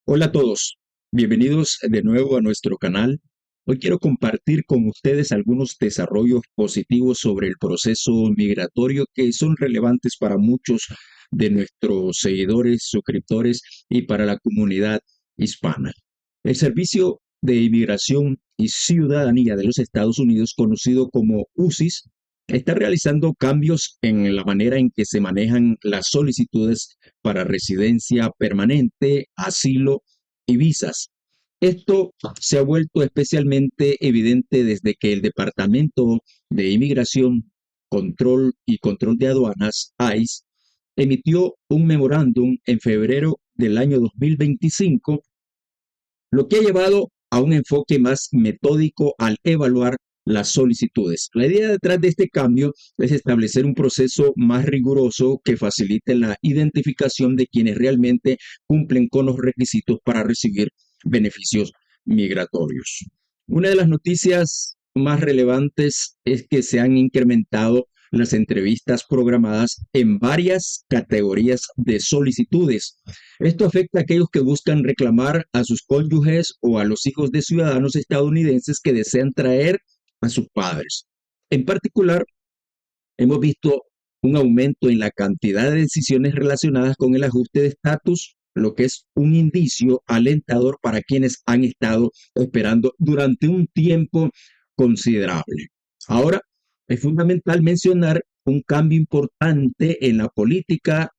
Hola a todos, bienvenidos de nuevo a nuestro canal. Hoy quiero compartir con ustedes algunos desarrollos positivos sobre el proceso migratorio que son relevantes para muchos de nuestros seguidores, suscriptores y para la comunidad hispana. El Servicio de Inmigración y Ciudadanía de los Estados Unidos, conocido como USIS, está realizando cambios en la manera en que se manejan las solicitudes para residencia permanente, asilo y visas. Esto se ha vuelto especialmente evidente desde que el Departamento de Inmigración, Control de Aduanas, ICE, emitió un memorándum en febrero del año 2025, lo que ha llevado a un enfoque más metódico al evaluar las solicitudes. La idea detrás de este cambio es establecer un proceso más riguroso que facilite la identificación de quienes realmente cumplen con los requisitos para recibir beneficios migratorios. Una de las noticias más relevantes es que se han incrementado las entrevistas programadas en varias categorías de solicitudes. Esto afecta a aquellos que buscan reclamar a sus cónyuges o a los hijos de ciudadanos estadounidenses que desean traer a sus padres. En particular, hemos visto un aumento en la cantidad de decisiones relacionadas con el ajuste de estatus, lo que es un indicio alentador para quienes han estado esperando durante un tiempo considerable. Ahora, es fundamental mencionar un cambio importante en la política.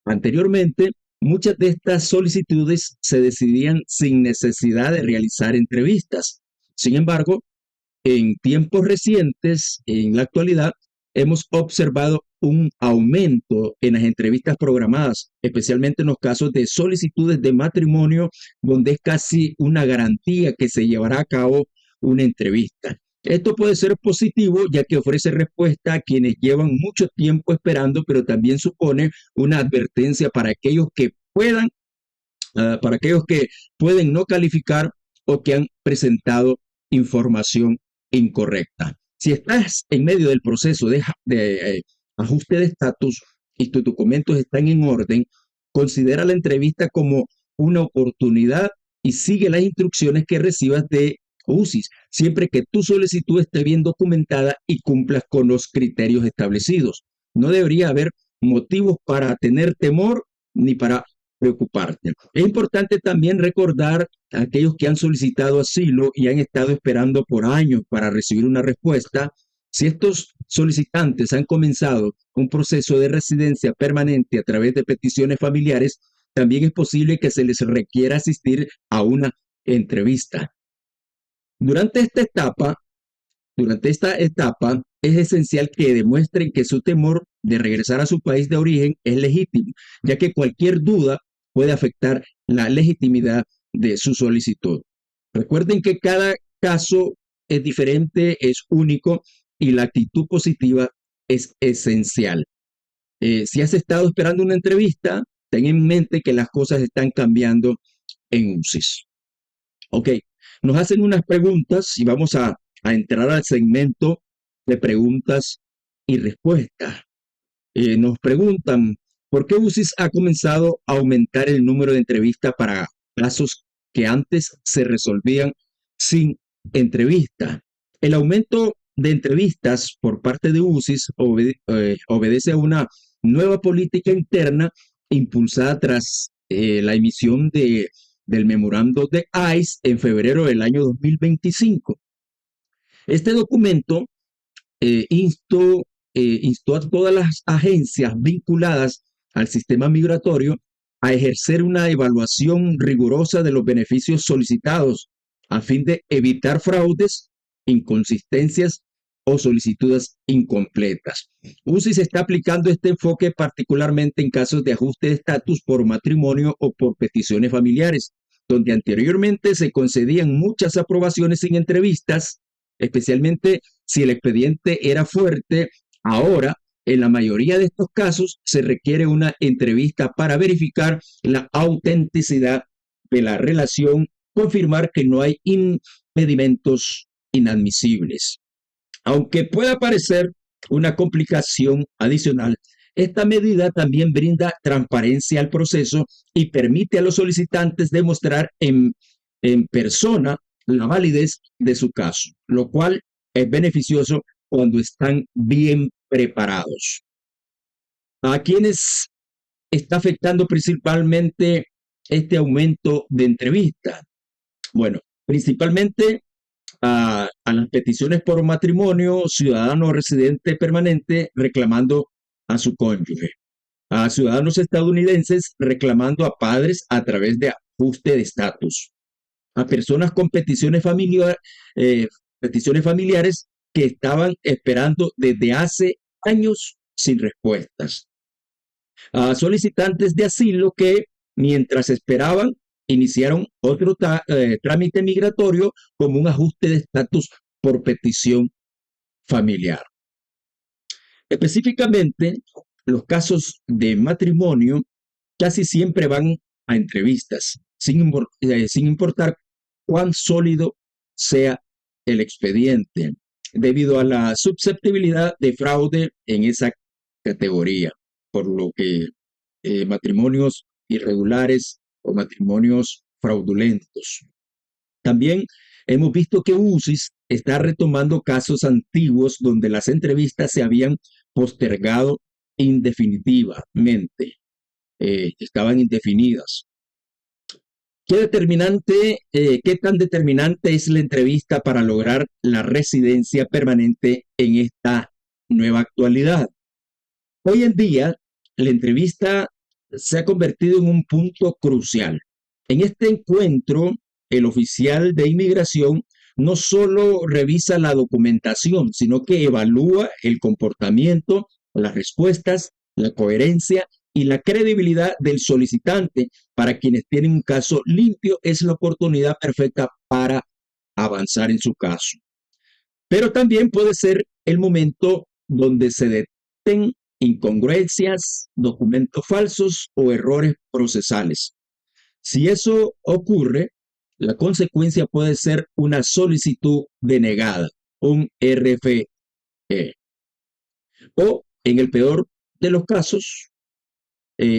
Anteriormente, muchas de estas solicitudes se decidían sin necesidad de realizar entrevistas. Sin embargo, en tiempos recientes, en la actualidad, hemos observado un aumento en las entrevistas programadas, especialmente en los casos de solicitudes de matrimonio, donde es casi una garantía que se llevará a cabo una entrevista. Esto puede ser positivo, ya que ofrece respuesta a quienes llevan mucho tiempo esperando, pero también supone una advertencia para aquellos que para aquellos que pueden no calificar o que han presentado información incorrecta. Si estás en medio del proceso de ajuste de estatus y tus documentos están en orden, considera la entrevista como una oportunidad y sigue las instrucciones que recibas de USIS, siempre que tu solicitud esté bien documentada y cumplas con los criterios establecidos. No debería haber motivos para tener temor ni para preocuparte. Es importante también recordar a aquellos que han solicitado asilo y han estado esperando por años para recibir una respuesta. Si estos solicitantes han comenzado un proceso de residencia permanente a través de peticiones familiares, también es posible que se les requiera asistir a una entrevista. Durante esta etapa, durante esta etapa, es esencial que demuestren que su temor de regresar a su país de origen es legítimo, ya que cualquier duda puede afectar la legitimidad de su solicitud. Recuerden que cada caso es diferente, es único y la actitud positiva es esencial. Si has estado esperando una entrevista, ten en mente que las cosas están cambiando en UCIS. Ok, nos hacen unas preguntas y vamos a entrar al segmento de preguntas y respuestas. Nos preguntan, ¿por qué UCIS ha comenzado a aumentar el número de entrevistas para casos que antes se resolvían sin entrevista? El aumento de entrevistas por parte de UCIS obedece a una nueva política interna impulsada tras la emisión del memorando de ICE en febrero del año 2025. Este documento eh, instó, instó a todas las agencias vinculadas al sistema migratorio a ejercer una evaluación rigurosa de los beneficios solicitados a fin de evitar fraudes, inconsistencias o solicitudes incompletas. UCIS está aplicando este enfoque particularmente en casos de ajuste de estatus por matrimonio o por peticiones familiares, donde anteriormente se concedían muchas aprobaciones sin entrevistas, especialmente si el expediente era fuerte. Ahora, en la mayoría de estos casos, se requiere una entrevista para verificar la autenticidad de la relación, confirmar que no hay impedimentos inadmisibles. Aunque pueda parecer una complicación adicional, Esta medida también brinda transparencia al proceso y permite a los solicitantes demostrar en persona la validez de su caso, lo cual es beneficioso cuando están bien preparados. ¿A quienes está afectando principalmente este aumento de entrevistas? Bueno, principalmente a las peticiones por matrimonio, ciudadano residente permanente reclamando a su cónyuge, a ciudadanos estadounidenses reclamando a padres a través de ajuste de estatus, a personas con eh, peticiones familiares que estaban esperando desde hace años sin respuestas, a solicitantes de asilo que, mientras esperaban, iniciaron otro trámite migratorio como un ajuste de estatus por petición familiar. Específicamente, los casos de matrimonio casi siempre van a entrevistas, sin importar cuán sólido sea el expediente, debido a la susceptibilidad de fraude en esa categoría, por lo que matrimonios irregulares o matrimonios fraudulentos. También hemos visto que UCIS está retomando casos antiguos donde las entrevistas se habían postergado indefinitivamente, estaban indefinidas. ¿Qué tan determinante es la entrevista para lograr la residencia permanente en esta nueva actualidad? Hoy en día, la entrevista se ha convertido en un punto crucial. En este encuentro, el oficial de inmigración no solo revisa la documentación, sino que evalúa el comportamiento, las respuestas, la coherencia y la credibilidad del solicitante. Para quienes tienen un caso limpio, es la oportunidad perfecta para avanzar en su caso. Pero también puede ser el momento donde se detecten incongruencias, documentos falsos o errores procesales. Si eso ocurre, la consecuencia puede ser una solicitud denegada, un RFE, o en el peor de los casos,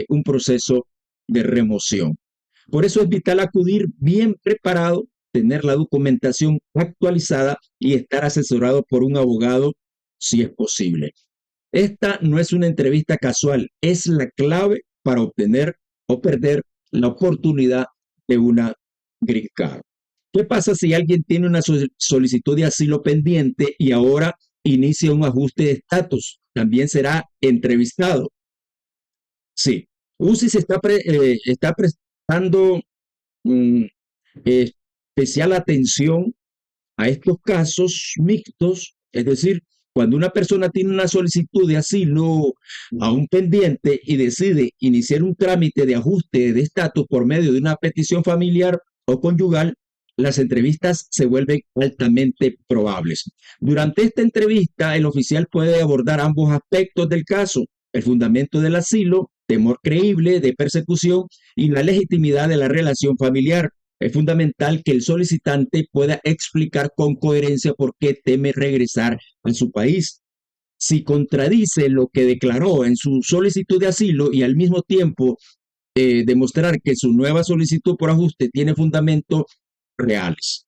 un proceso de remoción. Por eso es vital acudir bien preparado, tener la documentación actualizada y estar asesorado por un abogado si es posible. Esta no es una entrevista casual, es la clave para obtener o perder la oportunidad de una green card. ¿Qué pasa si alguien tiene una solicitud de asilo pendiente y ahora inicia un ajuste de estatus? También será entrevistado. Sí, UCI está prestando mm, especial atención a estos casos mixtos, es decir, cuando una persona tiene una solicitud de asilo aún pendiente y decide iniciar un trámite de ajuste de estatus por medio de una petición familiar o conyugal, las entrevistas se vuelven altamente probables. Durante esta entrevista, el oficial puede abordar ambos aspectos del caso: el fundamento del asilo, temor creíble de persecución y la legitimidad de la relación familiar. Es fundamental que el solicitante pueda explicar con coherencia por qué teme regresar a su país. Si contradice lo que declaró en su solicitud de asilo y al mismo tiempo demostrar que su nueva solicitud por ajuste tiene fundamentos reales.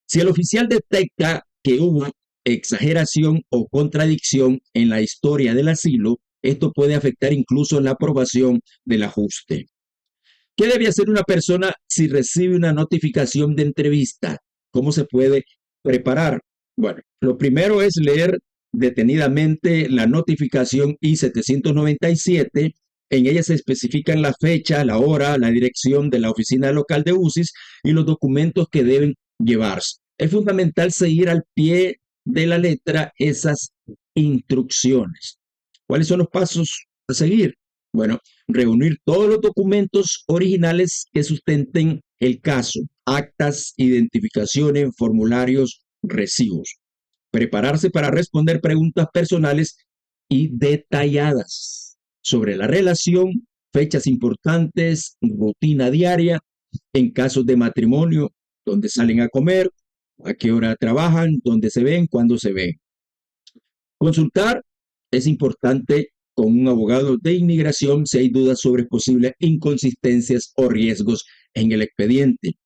Si el oficial detecta que hubo exageración o contradicción en la historia del asilo, esto puede afectar incluso la aprobación del ajuste. ¿Qué debe hacer una persona si recibe una notificación de entrevista? ¿Cómo se puede preparar? Bueno, lo primero es leer detenidamente la notificación I-797. En ella se especifican la fecha, la hora, la dirección de la oficina local de UCIS y los documentos que deben llevarse. Es fundamental seguir al pie de la letra esas instrucciones. ¿Cuáles son los pasos a seguir? Bueno, reunir todos los documentos originales que sustenten el caso: actas, identificaciones, formularios, recibos. Prepararse para responder preguntas personales y detalladas sobre la relación, fechas importantes, rutina diaria, en casos de matrimonio, dónde salen a comer, a qué hora trabajan, dónde se ven, cuándo se ven. Consultar es importante con un abogado de inmigración si hay dudas sobre posibles inconsistencias o riesgos en el expediente.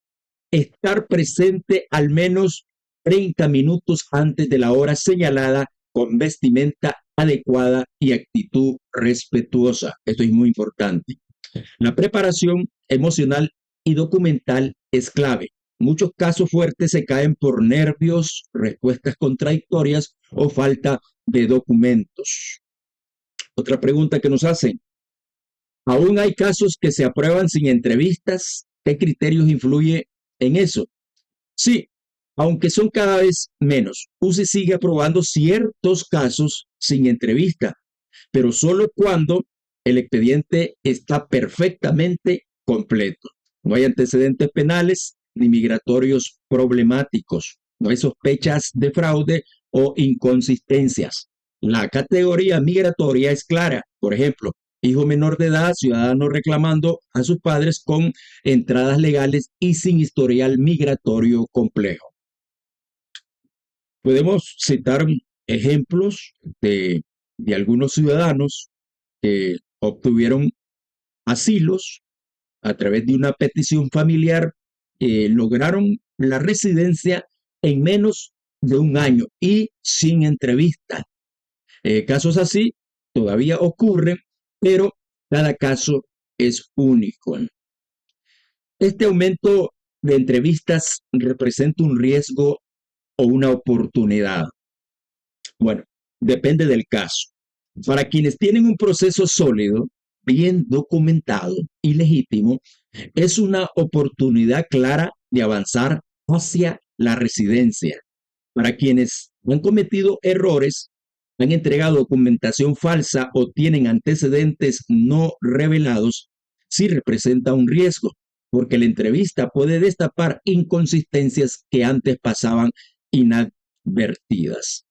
Estar presente al menos 30 minutos antes de la hora señalada con vestimenta adecuada y actitud respetuosa. Esto es muy importante. La preparación emocional y documental es clave. Muchos casos fuertes se caen por nervios, respuestas contradictorias o falta de documentos. Otra pregunta que nos hacen: ¿aún hay casos que se aprueban sin entrevistas? ¿Qué criterios influye en eso? Sí, aunque son cada vez menos. UCI sigue aprobando ciertos casos sin entrevista, pero solo cuando el expediente está perfectamente completo. No hay antecedentes penales ni migratorios problemáticos. No hay sospechas de fraude o inconsistencias. La categoría migratoria es clara. Por ejemplo, hijo menor de edad, ciudadano reclamando a sus padres con entradas legales y sin historial migratorio complejo. Podemos citar ejemplos de algunos ciudadanos que obtuvieron asilos a través de una petición familiar, lograron la residencia en menos de un año y sin entrevista. Casos así todavía ocurren, pero cada caso es único. Este aumento de entrevistas representa un riesgo o una oportunidad. Bueno, depende del caso. Para quienes tienen un proceso sólido, bien documentado y legítimo, es una oportunidad clara de avanzar hacia la residencia. Para quienes han cometido errores, han entregado documentación falsa o tienen antecedentes no revelados, sí representa un riesgo, porque la entrevista puede destapar inconsistencias que antes pasaban inadvertidas.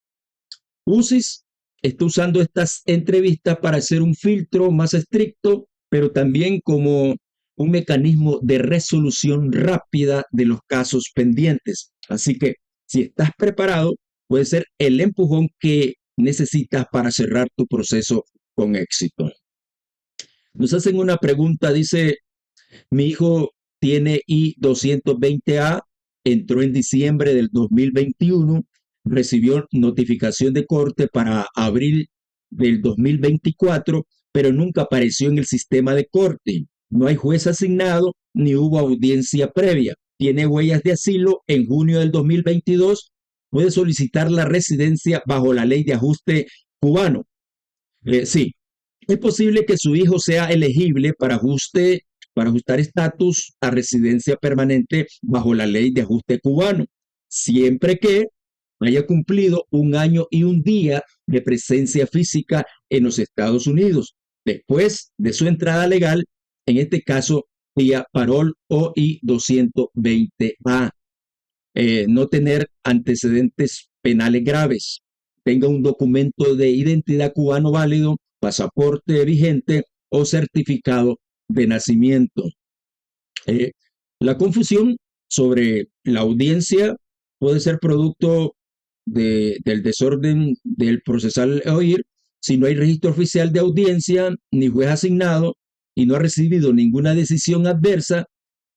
UCIS está usando estas entrevistas para hacer un filtro más estricto, pero también como un mecanismo de resolución rápida de los casos pendientes. Así que si estás preparado, puede ser el empujón que necesitas para cerrar tu proceso con éxito. Nos hacen una pregunta, dice: mi hijo tiene I-220A, entró en diciembre del 2021, recibió notificación de corte para abril del 2024, pero nunca apareció en el sistema de corte. No hay juez asignado ni hubo audiencia previa. Tiene huellas de asilo en junio del 2022. Puede solicitar la residencia bajo la ley de ajuste cubano. Sí, es posible que su hijo sea elegible para ajustar estatus a residencia permanente bajo la ley de ajuste cubano, siempre que haya cumplido un año y un día de presencia física en los Estados Unidos, después de su entrada legal, en este caso vía parol o I-220A. No tener antecedentes penales graves, tenga un documento de identidad cubano válido, pasaporte vigente o certificado de nacimiento. La confusión sobre la audiencia puede ser producto del desorden del procesal oír. Si no hay registro oficial de audiencia ni juez asignado y no ha recibido ninguna decisión adversa,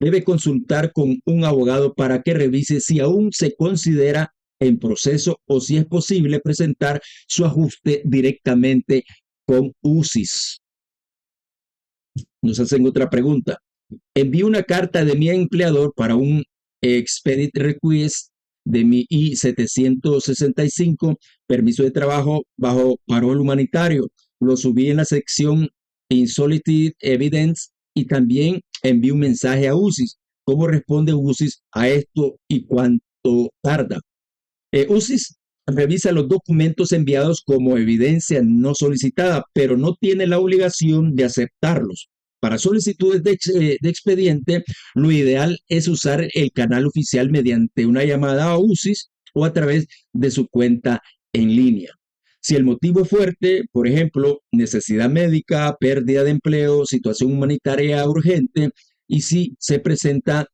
debe consultar con un abogado para que revise si aún se considera en proceso o si es posible presentar su ajuste directamente con UCIS. Nos hacen otra pregunta. Envío una carta de mi empleador para un expedit request de mi I-765, permiso de trabajo bajo parol humanitario. Lo subí en la sección Insolited Evidence y también envío un mensaje a UCIS. ¿Cómo responde UCIS a esto y cuánto tarda? UCIS revisa los documentos enviados como evidencia no solicitada, pero no tiene la obligación de aceptarlos. Para solicitudes de expediente, lo ideal es usar el canal oficial mediante una llamada a UCIS o a través de su cuenta en línea. Si el motivo es fuerte, por ejemplo, necesidad médica, pérdida de empleo, situación humanitaria urgente, y si se presenta,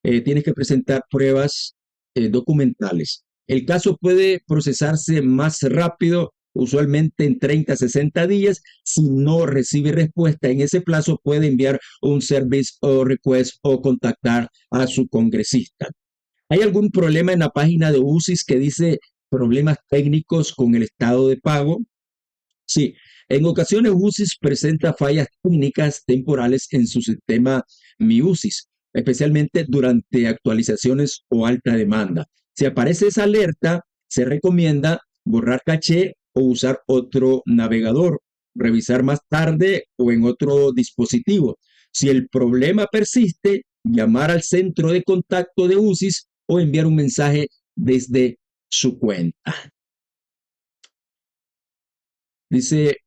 tienes que presentar pruebas documentales. El caso puede procesarse más rápido usualmente en 30 a 60 días. Si no recibe respuesta en ese plazo, puede enviar un service o request o contactar a su congresista. ¿Hay algún problema en la página de UCIS que dice problemas técnicos con el estado de pago? Sí, en ocasiones UCIS presenta fallas técnicas temporales en su sistema MiUCIS, especialmente durante actualizaciones o alta demanda. Si aparece esa alerta, se recomienda borrar caché o usar otro navegador, revisar más tarde o en otro dispositivo. Si el problema persiste, llamar al centro de contacto de UCIS o enviar un mensaje desde su cuenta. Dice,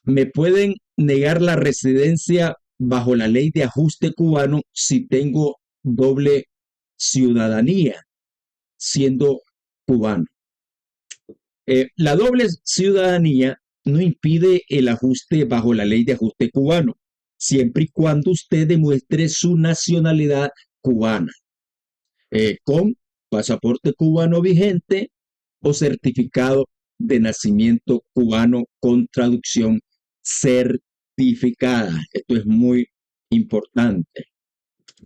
me pueden negar la residencia bajo la ley de ajuste cubano si tengo doble ciudadanía, siendo cubano. La doble ciudadanía no impide el ajuste bajo la ley de ajuste cubano, siempre y cuando usted demuestre su nacionalidad cubana, con pasaporte cubano vigente o certificado de nacimiento cubano con traducción certificada. Esto es muy importante.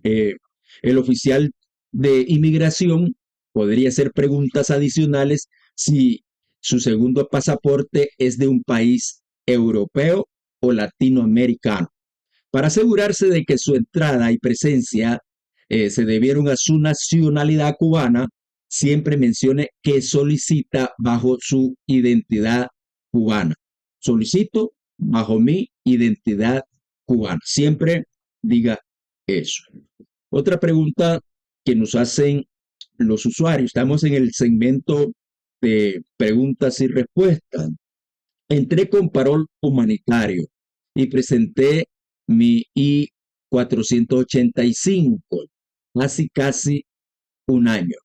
El oficial de inmigración podría hacer preguntas adicionales si su segundo pasaporte es de un país europeo o latinoamericano, para asegurarse de que su entrada y presencia se debieron a su nacionalidad cubana. Siempre mencione que solicita bajo su identidad cubana. Solicito bajo mi identidad cubana. Siempre diga eso. Otra pregunta que nos hacen los usuarios. Estamos en el segmento de preguntas y respuestas. Entré con parol humanitario y presenté mi I-485 hace casi un año.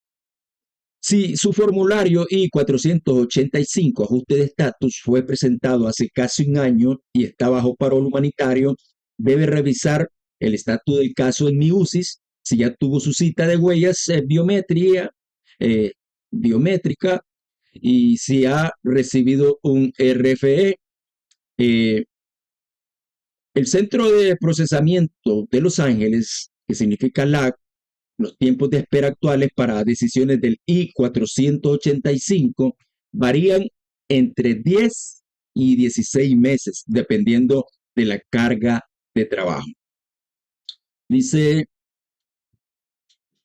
Si su formulario I-485 ajuste de estatus fue presentado hace casi un año y está bajo parol humanitario, debe revisar el estatus del caso en MiUCIS, si ya tuvo su cita de huellas biométrica y si ha recibido un RFE. El Centro de Procesamiento de Los Ángeles, que significa LAC, los tiempos de espera actuales para decisiones del I-485 varían entre 10 y 16 meses, dependiendo de la carga de trabajo. Dice,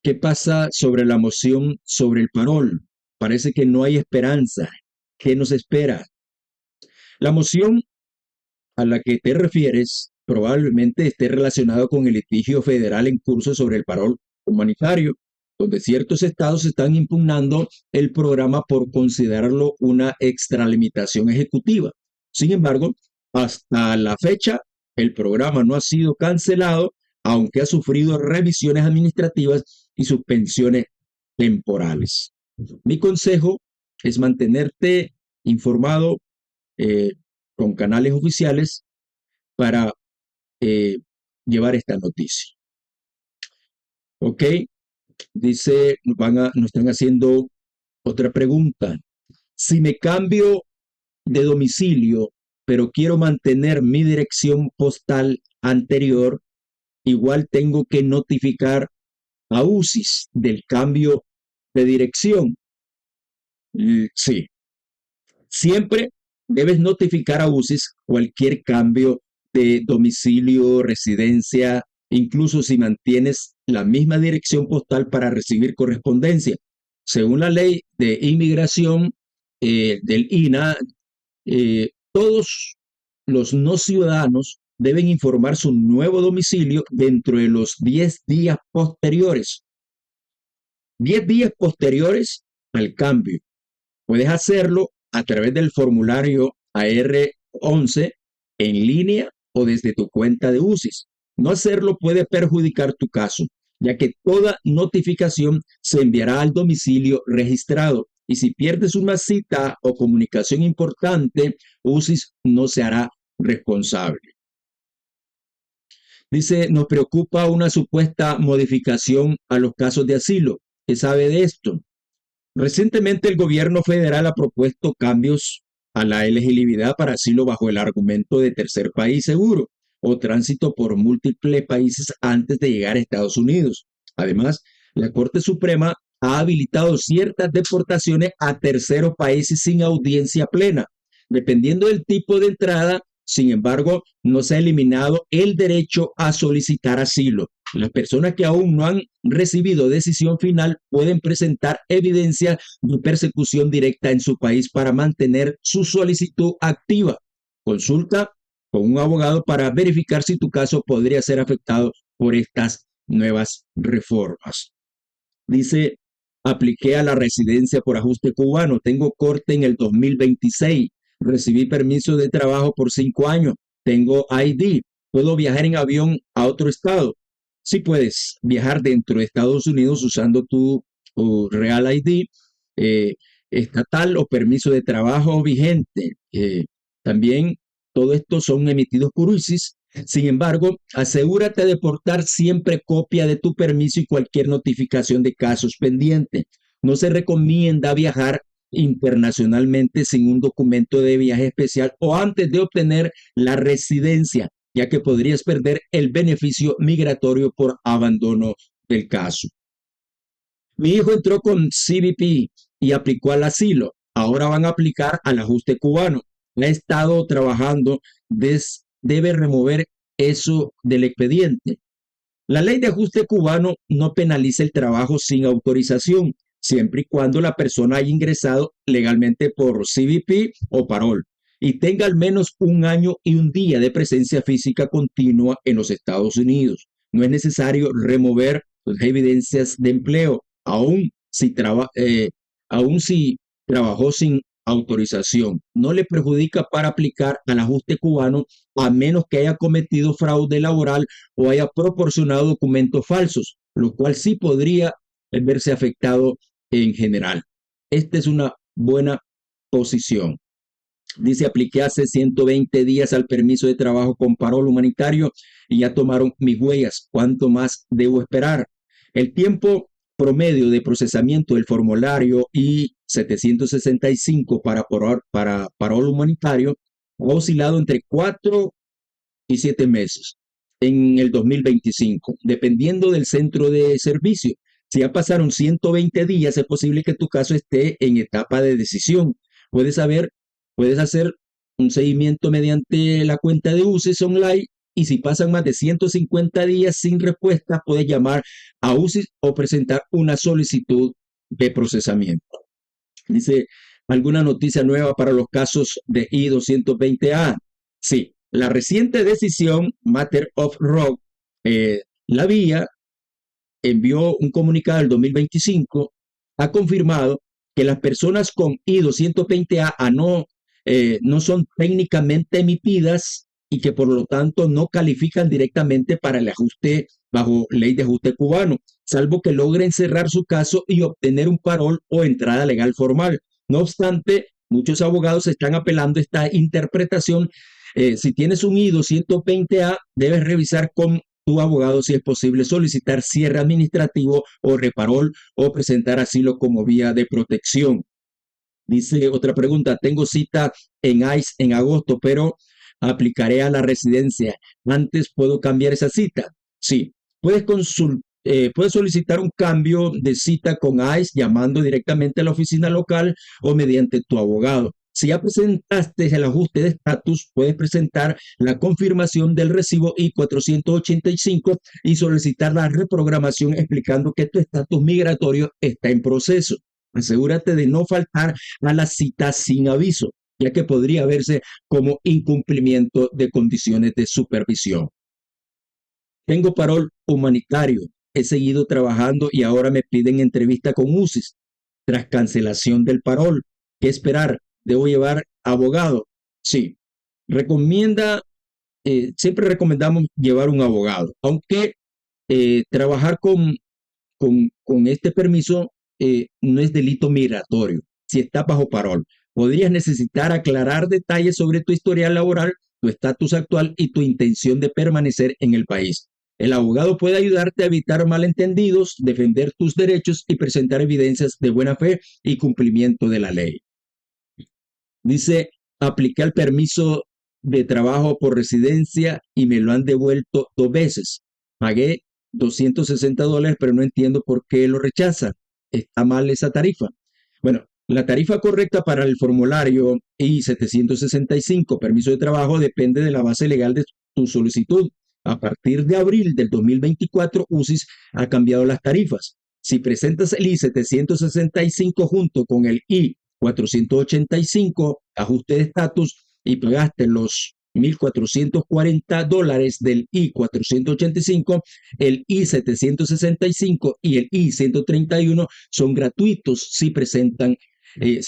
¿qué pasa sobre la moción sobre el parol? Parece que no hay esperanza. ¿Qué nos espera? La moción a la que te refieres probablemente esté relacionado con el litigio federal en curso sobre el parol humanitario, donde ciertos estados están impugnando el programa por considerarlo una extralimitación ejecutiva. Sin embargo, hasta la fecha, el programa no ha sido cancelado, aunque ha sufrido revisiones administrativas y suspensiones temporales. Mi consejo es mantenerte informado con canales oficiales para llevar esta noticia. Ok, dice, nos están haciendo otra pregunta. Si me cambio de domicilio, pero quiero mantener mi dirección postal anterior, igual tengo que notificar a UCIS del cambio de dirección. Sí, siempre debes notificar a UCIS cualquier cambio de domicilio, residencia, incluso si mantienes la misma dirección postal para recibir correspondencia. Según la ley de inmigración del INA, todos los no ciudadanos deben informar su nuevo domicilio dentro de los 10 días posteriores. 10 días posteriores al cambio. Puedes hacerlo a través del formulario AR11 en línea o desde tu cuenta de UCIS. No hacerlo puede perjudicar tu caso, ya que toda notificación se enviará al domicilio registrado y si pierdes una cita o comunicación importante, UCIS no se hará responsable. Dice, nos preocupa una supuesta modificación a los casos de asilo. ¿Qué sabe de esto? Recientemente el gobierno federal ha propuesto cambios a la elegibilidad para asilo bajo el argumento de tercer país seguro o tránsito por múltiples países antes de llegar a Estados Unidos. Además, la Corte Suprema ha habilitado ciertas deportaciones a terceros países sin audiencia plena. Dependiendo del tipo de entrada, sin embargo, no se ha eliminado el derecho a solicitar asilo. Las personas que aún no han recibido decisión final pueden presentar evidencia de persecución directa en su país para mantener su solicitud activa. Consulta con un abogado para verificar si tu caso podría ser afectado por estas nuevas reformas. Dice, apliqué a la residencia por ajuste cubano, tengo corte en el 2026, recibí permiso de trabajo por 5 años, tengo ID, puedo viajar en avión a otro estado. Sí puedes viajar dentro de Estados Unidos usando tu Real ID estatal o permiso de trabajo vigente. También todo esto son emitidos por UISIS. Sin embargo, asegúrate de portar siempre copia de tu permiso y cualquier notificación de casos pendientes. No se recomienda viajar internacionalmente sin un documento de viaje especial o antes de obtener la residencia, ya que podrías perder el beneficio migratorio por abandono del caso. Mi hijo entró con CBP y aplicó al asilo. Ahora van a aplicar al ajuste cubano. Ha estado trabajando, debe remover eso del expediente. La ley de ajuste cubano no penaliza el trabajo sin autorización, siempre y cuando la persona haya ingresado legalmente por CBP o parol y tenga al menos 1 año y 1 día de presencia física continua en los Estados Unidos. No es necesario remover las evidencias de empleo, aun si trabajó sin autorización. No le perjudica para aplicar al ajuste cubano a menos que haya cometido fraude laboral o haya proporcionado documentos falsos, lo cual sí podría verse afectado en general. Esta es una buena posición. Dice, apliqué hace 120 días al permiso de trabajo con parol humanitario y ya tomaron mis huellas. ¿Cuánto más debo esperar? El tiempo promedio de procesamiento del formulario I-765 para parol humanitario ha oscilado entre 4 y 7 meses en el 2025, dependiendo del centro de servicio. Si ya pasaron 120 días, es posible que tu caso esté en etapa de decisión. Puedes hacer un seguimiento mediante la cuenta de UCIS online y si pasan más de 150 días sin respuesta, puedes llamar a UCIS o presentar una solicitud de procesamiento. Dice, ¿alguna noticia nueva para los casos de I-220A? Sí, la reciente decisión Matter of Rock, la vía envió un comunicado del 2025, ha confirmado que las personas con I-220A no son técnicamente emitidas y que por lo tanto no califican directamente para el ajuste bajo ley de ajuste cubano, salvo que logren cerrar su caso y obtener un parol o entrada legal formal. No obstante, muchos abogados están apelando a esta interpretación. Si tienes un I-220A, debes revisar con tu abogado si es posible solicitar cierre administrativo o reparol o presentar asilo como vía de protección. Dice otra pregunta, tengo cita en ICE en agosto, pero aplicaré a la residencia. ¿Antes puedo cambiar esa cita? Sí, puedes solicitar un cambio de cita con ICE llamando directamente a la oficina local o mediante tu abogado. Si ya presentaste el ajuste de estatus, puedes presentar la confirmación del recibo I-485 y solicitar la reprogramación explicando que tu estatus migratorio está en proceso. Asegúrate de no faltar a la cita sin aviso, ya que podría verse como incumplimiento de condiciones de supervisión. Tengo parol humanitario, he seguido trabajando y ahora me piden entrevista con UCIS. Tras cancelación del parol, ¿qué esperar? ¿Debo llevar abogado? Sí. Siempre recomendamos llevar un abogado, aunque trabajar con este permiso no es delito migratorio si está bajo parol. Podrías necesitar aclarar detalles sobre tu historial laboral, tu estatus actual y tu intención de permanecer en el país. El abogado puede ayudarte a evitar malentendidos, defender tus derechos y presentar evidencias de buena fe y cumplimiento de la ley. Dice, apliqué al permiso de trabajo por residencia y me lo han devuelto 2 veces. Pagué $260, pero no entiendo por qué lo rechazan. Está mal esa tarifa. Bueno, la tarifa correcta para el formulario I-765, permiso de trabajo, depende de la base legal de tu solicitud. A partir de abril del 2024, UCIS ha cambiado las tarifas. Si presentas el I-765 junto con el I-485, ajuste de estatus, y pagaste los $1,440 del I-485, el I-765 y el I-131 son gratuitos si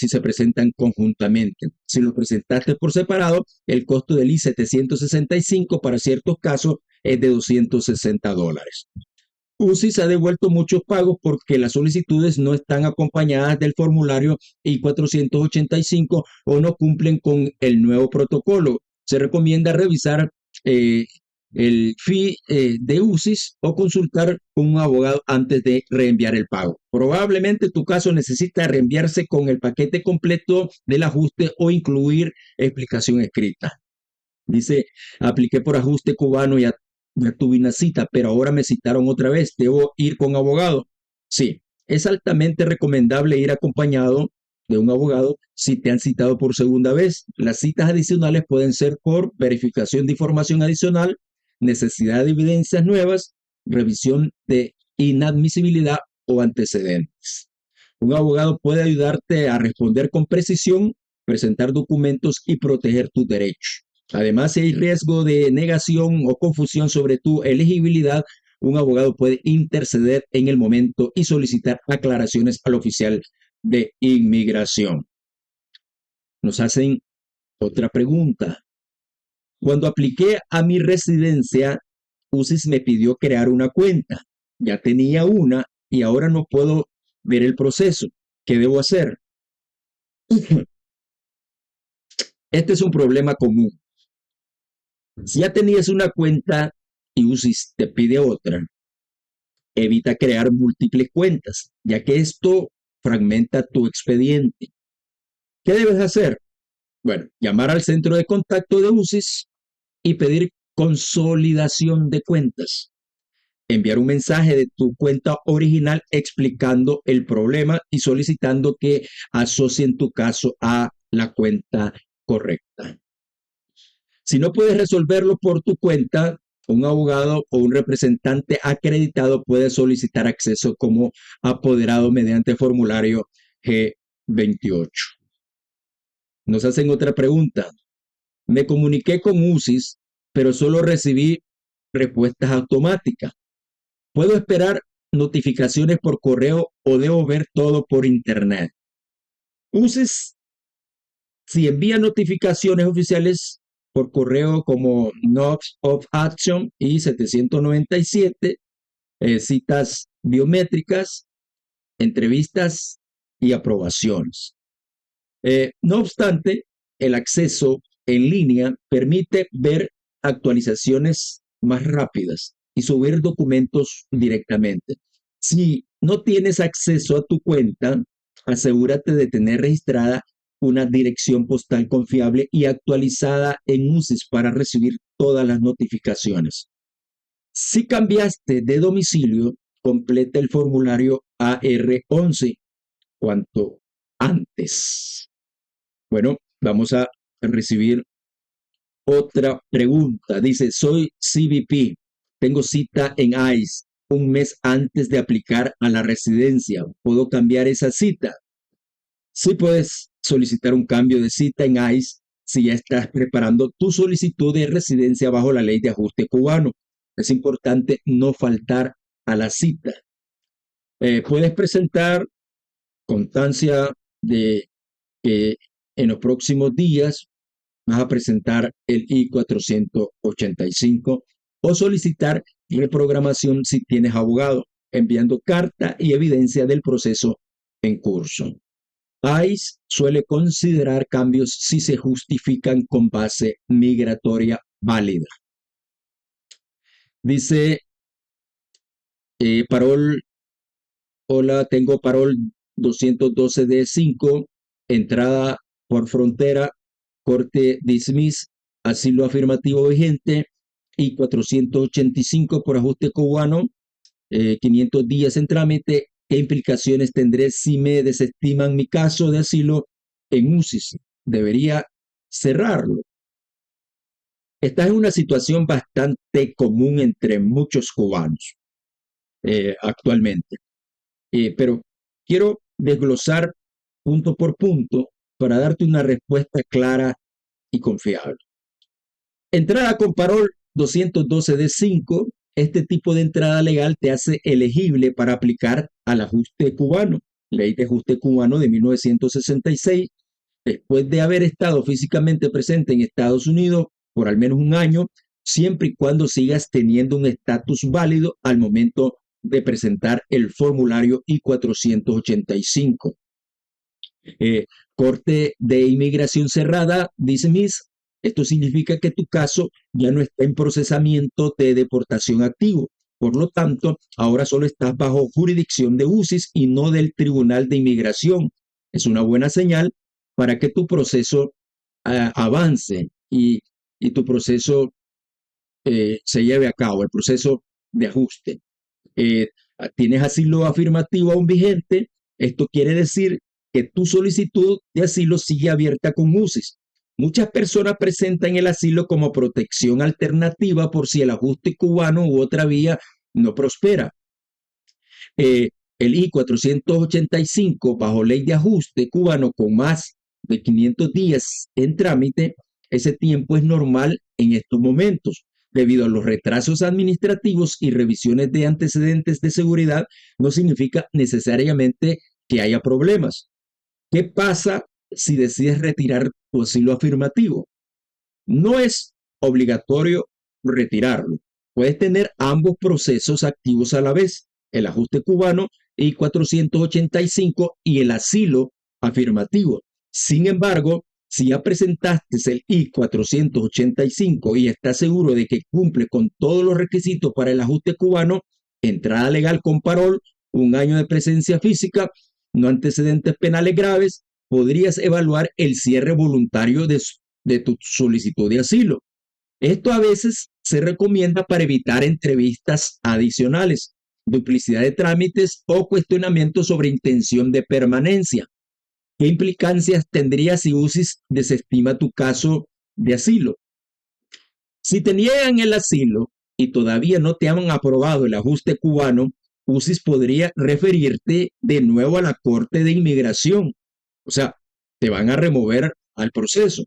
se presentan conjuntamente. Si lo presentaste por separado, el costo del I-765 para ciertos casos es de $260. UCIS ha devuelto muchos pagos porque las solicitudes no están acompañadas del formulario I-485 o no cumplen con el nuevo protocolo. Se recomienda revisar eh, el fee de UCIS o consultar con un abogado antes de reenviar el pago. Probablemente tu caso necesita reenviarse con el paquete completo del ajuste o incluir explicación escrita. Dice, apliqué por ajuste cubano y ya tuve una cita, pero ahora me citaron otra vez. ¿Debo ir con abogado? Sí, es altamente recomendable ir acompañado de un abogado si te han citado por segunda vez. Las citas adicionales pueden ser por verificación de información adicional, necesidad de evidencias nuevas, revisión de inadmisibilidad o antecedentes. Un abogado puede ayudarte a responder con precisión, presentar documentos y proteger tus derechos. Además, si hay riesgo de negación o confusión sobre tu elegibilidad, un abogado puede interceder en el momento y solicitar aclaraciones al oficial de inmigración. Nos hacen otra pregunta. Cuando apliqué a mi residencia, UCIS me pidió crear una cuenta. Ya tenía una y ahora no puedo ver el proceso. ¿Qué debo hacer? Este es un problema común. Si ya tenías una cuenta y UCIS te pide otra, evita crear múltiples cuentas, ya que esto fragmenta tu expediente. ¿Qué debes hacer? Bueno, llamar al centro de contacto de UCIS y pedir consolidación de cuentas. Enviar un mensaje de tu cuenta original explicando el problema y solicitando que asocien tu caso a la cuenta correcta. Si no puedes resolverlo por tu cuenta, un abogado o un representante acreditado puede solicitar acceso como apoderado mediante formulario G28. Nos hacen otra pregunta. Me comuniqué con UCIS, pero solo recibí respuestas automáticas. ¿Puedo esperar notificaciones por correo o debo ver todo por internet? UCIS, si envía notificaciones oficiales por correo como Notice of Action y 797, citas biométricas, entrevistas y aprobaciones. No obstante, el acceso en línea permite ver actualizaciones más rápidas y subir documentos directamente. Si no tienes acceso a tu cuenta, asegúrate de tener registrada una dirección postal confiable y actualizada en UCIS para recibir todas las notificaciones. Si cambiaste de domicilio, completa el formulario AR11 cuanto antes. Bueno, vamos a recibir otra pregunta. Dice, soy CBP, tengo cita en ICE un mes antes de aplicar a la residencia. ¿Puedo cambiar esa cita? Sí, puedes solicitar un cambio de cita en ICE si ya estás preparando tu solicitud de residencia bajo la ley de ajuste cubano. Es importante no faltar a la cita. Puedes presentar constancia de que en los próximos días vas a presentar el I-485 o solicitar reprogramación si tienes abogado, enviando carta y evidencia del proceso en curso. ICE suele considerar cambios si se justifican con base migratoria válida. Dice, parol, hola, tengo parol 212D5, entrada por frontera Corte dismiss, asilo afirmativo vigente, y 485 por ajuste cubano, 500 días en trámite. ¿Qué implicaciones tendré si me desestiman mi caso de asilo en UCIS? ¿Debería cerrarlo? Esta es una situación bastante común entre muchos cubanos actualmente. Pero quiero desglosar punto por punto para darte una respuesta clara y confiable. Entrada con parol 212D5. Este tipo de entrada legal te hace elegible para aplicar al ajuste cubano, ley de ajuste cubano de 1966, después de haber estado físicamente presente en Estados Unidos por al menos un año, siempre y cuando sigas teniendo un estatus válido al momento de presentar el formulario I-485. Corte de inmigración cerrada, dismiss. Esto significa que tu caso ya no está en procesamiento de deportación activo. Por lo tanto, ahora solo estás bajo jurisdicción de UCIS y no del Tribunal de Inmigración. Es una buena señal para que tu proceso avance y tu proceso se lleve a cabo, el proceso de ajuste. Eh, Tienes asilo afirmativo aún vigente. Esto quiere decir que tu solicitud de asilo sigue abierta con UCIS. Muchas personas presentan el asilo como protección alternativa por si el ajuste cubano u otra vía no prospera. El I-485, bajo ley de ajuste cubano con más de 500 días en trámite, ese tiempo es normal en estos momentos. Debido a los retrasos administrativos y revisiones de antecedentes de seguridad, no significa necesariamente que haya problemas. ¿Qué pasa si decides retirar tu asilo afirmativo? No es obligatorio retirarlo. Puedes tener ambos procesos activos a la vez, el ajuste cubano I-485 y el asilo afirmativo. Sin embargo, si ya presentaste el I-485 y estás seguro de que cumple con todos los requisitos para el ajuste cubano, entrada legal con parol, un año de presencia física, no antecedentes penales graves, podrías evaluar el cierre voluntario de tu solicitud de asilo. Esto a veces se recomienda para evitar entrevistas adicionales, duplicidad de trámites o cuestionamientos sobre intención de permanencia. ¿Qué implicancias tendría si UCIS desestima tu caso de asilo? Si te niegan el asilo y todavía no te han aprobado el ajuste cubano, UCIS podría referirte de nuevo a la Corte de Inmigración. O sea, te van a remover al proceso.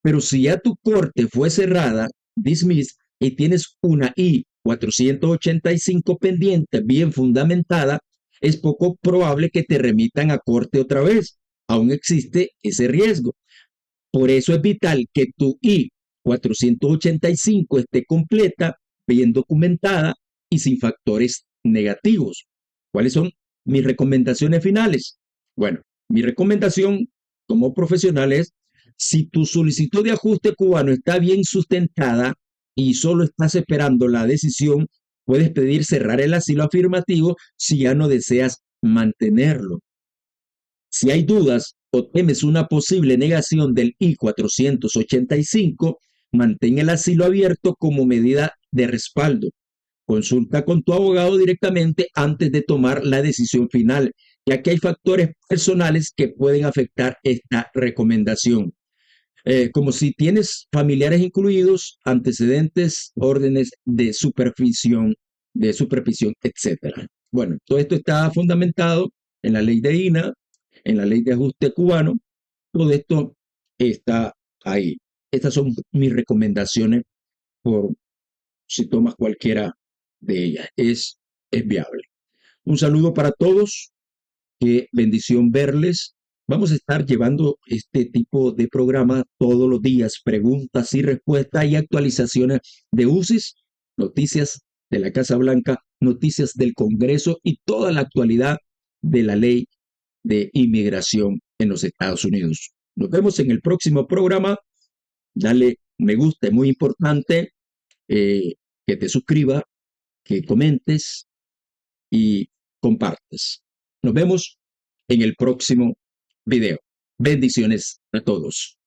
Pero si ya tu corte fue cerrada, dismiss, y tienes una I-485 pendiente bien fundamentada, es poco probable que te remitan a corte otra vez. Aún existe ese riesgo. Por eso es vital que tu I-485 esté completa, bien documentada y sin factores negativos. ¿Cuáles son mis recomendaciones finales? Bueno, mi recomendación como profesional es, si tu solicitud de ajuste cubano está bien sustentada y solo estás esperando la decisión, puedes pedir cerrar el asilo afirmativo si ya no deseas mantenerlo. Si hay dudas o temes una posible negación del I-485, mantén el asilo abierto como medida de respaldo. Consulta con tu abogado directamente antes de tomar la decisión final, ya que hay factores personales que pueden afectar esta recomendación, como si tienes familiares incluidos, antecedentes, órdenes de supervisión, etcétera. Bueno, todo esto está fundamentado en la ley de INA, en la ley de ajuste cubano. Todo esto está ahí. Estas son mis recomendaciones por si tomas cualquiera de ellas. Es viable. Un saludo para todos. Qué bendición verles. Vamos a estar llevando este tipo de programa todos los días, preguntas y respuestas y actualizaciones de UCIS, noticias de la Casa Blanca, noticias del Congreso y toda la actualidad de la ley de inmigración en los Estados Unidos. Nos vemos en el próximo programa. Dale me gusta, es muy importante que te suscribas, que comentes y compartas. Nos vemos en el próximo video. Bendiciones a todos.